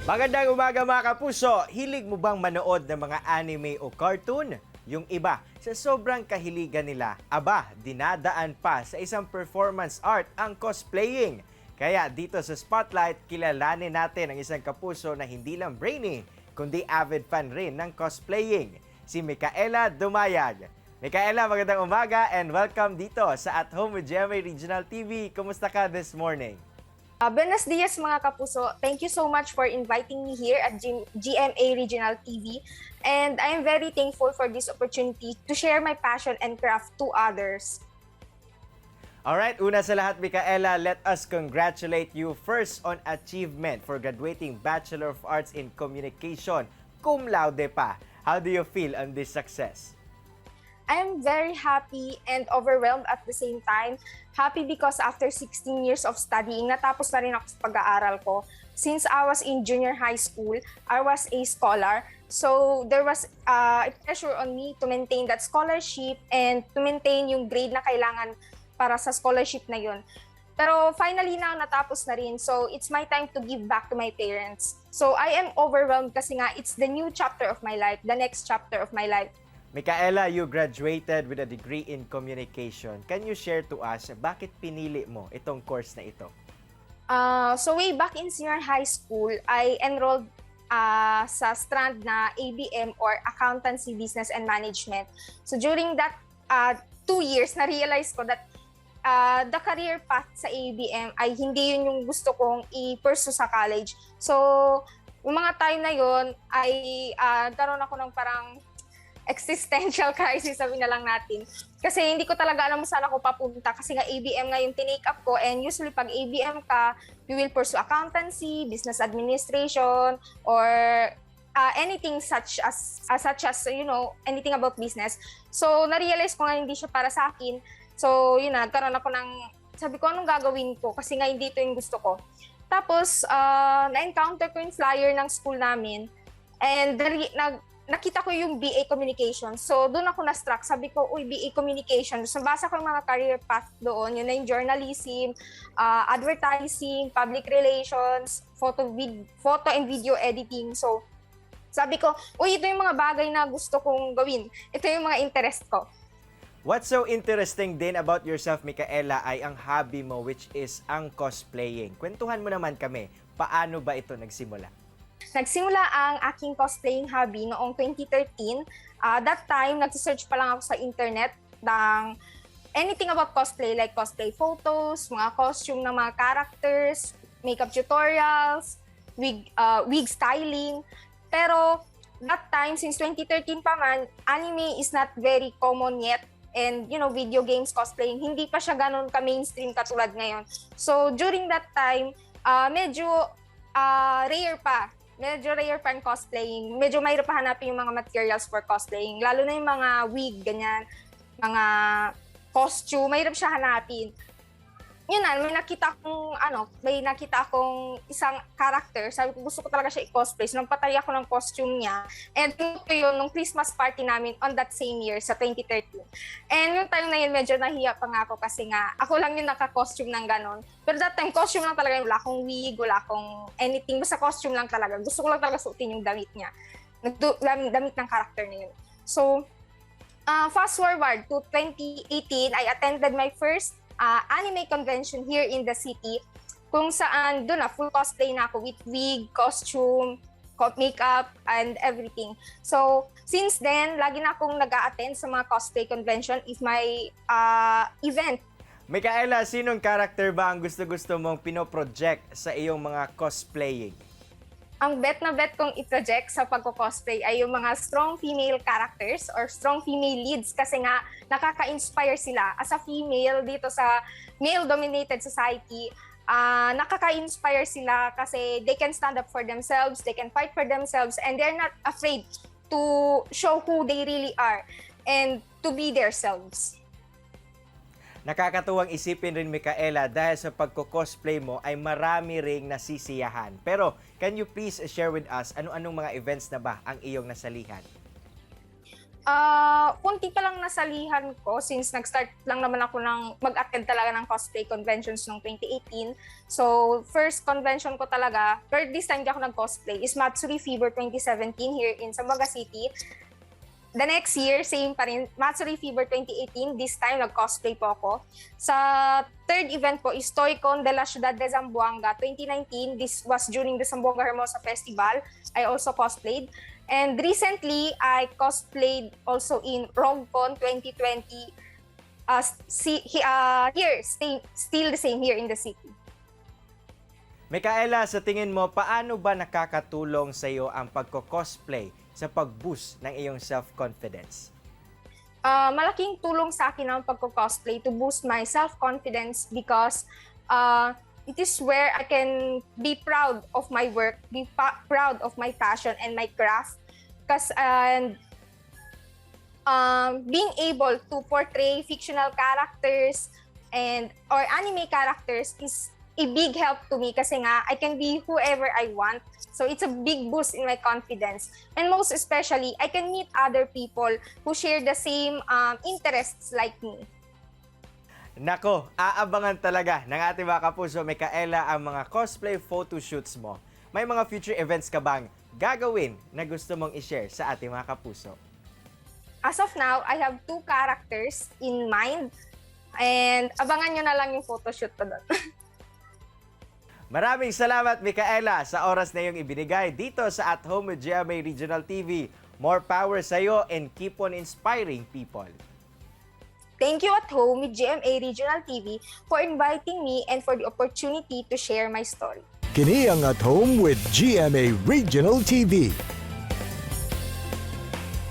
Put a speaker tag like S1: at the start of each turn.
S1: Magandang umaga mga kapuso! Hilig mo bang manood ng mga anime o cartoon? Yung iba, sa sobrang kahiligan nila, dinadaan pa sa isang performance art ang cosplaying. Kaya dito sa Spotlight, kilalanin natin ang isang kapuso na hindi lang brainy, kundi avid fan rin ng cosplaying, si Micaela Dumayag. Micaela, magandang umaga and welcome dito sa At Home with GMA Regional TV. Kumusta ka this morning?
S2: Buenos dias mga kapuso. Thank you so much for inviting me here at GMA Regional TV. And I am very thankful for this opportunity to share my passion and craft to others.
S1: Alright, una sa lahat, Micaela, let us congratulate you first on achievement for graduating Bachelor of Arts in Communication, cum laude pa. How do you feel on this success?
S2: I am very happy and overwhelmed at the same time. Happy because after 16 years of studying, natapos na rin ako sa pag-aaral ko. Since I was in junior high school, I was a scholar. So there was a pressure on me to maintain that scholarship and to maintain yung grade na kailangan para sa scholarship na yun. Pero finally na natapos na rin. So it's my time to give back to my parents. So I am overwhelmed kasi nga it's the new chapter of my life, the next chapter of my life.
S1: Micaela, you graduated with a degree in communication. Can you share to us bakit pinili mo itong course na ito?
S2: So way back in senior high school, I enrolled sa strand na ABM or Accountancy, Business and Management. So during that 2 years, na-realize ko that the career path sa ABM ay hindi yun yung gusto kong i-pursue sa college. So yung mga time na yun ay karoon ako ng parang existential crisis, sabi na lang natin. Kasi hindi ko talaga alam saan ako papunta kasi nga ABM nga yung tinake up ko, and usually pag ABM ka, you will pursue accountancy, business administration, or anything such as you know, anything about business. So na-realize ko nga hindi siya para sa akin. So yun na, nagkaroon ako ng, sabi ko anong gagawin ko kasi nga hindi ito yung gusto ko. Tapos na-encounter ko yung flyer ng school namin, and nakita ko yung BA Communication. So, doon ako na-struck. Sabi ko, uy, BA Communication. So, basa ko yung mga career path doon. Yun na yung journalism, advertising, public relations, photo and video editing. So, sabi ko, uy, ito yung mga bagay na gusto kong gawin. Ito yung mga interest ko.
S1: What's so interesting din about yourself, Micaela, ay ang hobby mo, which is ang cosplaying. Kwentuhan mo naman kami, paano ba ito nagsimula?
S2: Nagsimula ang aking cosplaying hobby noong 2013. That time, nag-search pa lang ako sa internet ng anything about cosplay, like cosplay photos, mga costume ng mga characters, makeup tutorials, wig styling. Pero that time, since 2013 pa man, anime is not very common yet. And, you know, video games cosplaying, hindi pa siya ganun ka-mainstream katulad ngayon. So, during that time, medyo rare pa. Medyo rare pa ang cosplaying. Medyo mahirap pa hanapin yung mga materials for cosplaying. Lalo na yung mga wig, ganyan, mga costume, mahirap siya hanapin. Yun na, may nakita akong isang character. Sabi ko, gusto ko talaga siya i-cosplay. So, nagpatay ako ng costume niya. And ito yun, nung Christmas party namin on that same year, sa 2013. And yung time na yun, medyo nahiya pa nga ako kasi nga, ako lang yung naka-costume ng ganon. Pero that time, costume lang talaga. Wala akong wig, wala akong anything. Basta costume lang talaga. Gusto ko lang talaga suotin yung damit niya. Damit ng character na yun. So, fast forward to 2018, I attended my first anime convention here in the city, kung saan doon na full cosplay na ako with wig, costume, makeup, and everything. So, since then, lagi na akong nag-a-attend sa mga cosplay convention if may event.
S1: Micaela, sinong character ba ang gusto-gusto mong pinoproject sa iyong mga cosplaying?
S2: Ang bet na bet kong i-project sa pagko-cosplay ay yung mga strong female characters or strong female leads kasi nga nakaka-inspire sila. As a female dito sa male-dominated society, nakaka-inspire sila kasi they can stand up for themselves, they can fight for themselves, and they're not afraid to show who they really are and to be themselves.
S1: Nakakatuwang isipin rin, Micaela, dahil sa pagko-cosplay mo ay marami ring nasisiyahan. Pero, can you please share with us ano-anong mga events na ba ang iyong nasalihan?
S2: Kunti pa lang nasalihan ko since nag-start lang naman ako ng mag-attend talaga ng cosplay conventions noong 2018. So, first convention ko talaga, pero this time di ako nag-cosplay, is Matsuri Fever 2017 here in Zamboanga City. The next year, same pa rin, Matsuri Fever 2018, this time nag-cosplay po ako. Sa third event po is Toycon de la Ciudad de Zamboanga 2019. This was during the Zamboanga Hermosa Festival. I also cosplayed. And recently, I cosplayed also in ROGCON 2020. Still the same here in the city.
S1: Micaela, sa tingin mo, paano ba nakakatulong sa iyo ang pagko-cosplay sa pag-boost ng iyong self-confidence?
S2: Malaking tulong sa akin ang pagko-cosplay to boost my self-confidence because it is where I can be proud of my work, proud of my passion and my craft. And being able to portray fictional characters or anime characters is a big help to me kasi nga I can be whoever I want. So it's a big boost in my confidence. And most especially, I can meet other people who share the same interests like me.
S1: Nako, aabangan talaga ng ating mga kapuso, Micaela, ang mga cosplay photoshoots mo. May mga future events ka bang gagawin na gusto mong i-share sa ating mga kapuso?
S2: As of now, I have 2 characters in mind and abangan nyo na lang yung photoshoot ko doon.
S1: Maraming salamat, Micaela, sa oras na iyong ibinigay dito sa At Home with GMA Regional TV. More power sa iyo and keep on inspiring people.
S2: Thank you At Home with GMA Regional TV for inviting me and for the opportunity to share my story.
S3: Kini ang At Home with GMA Regional TV.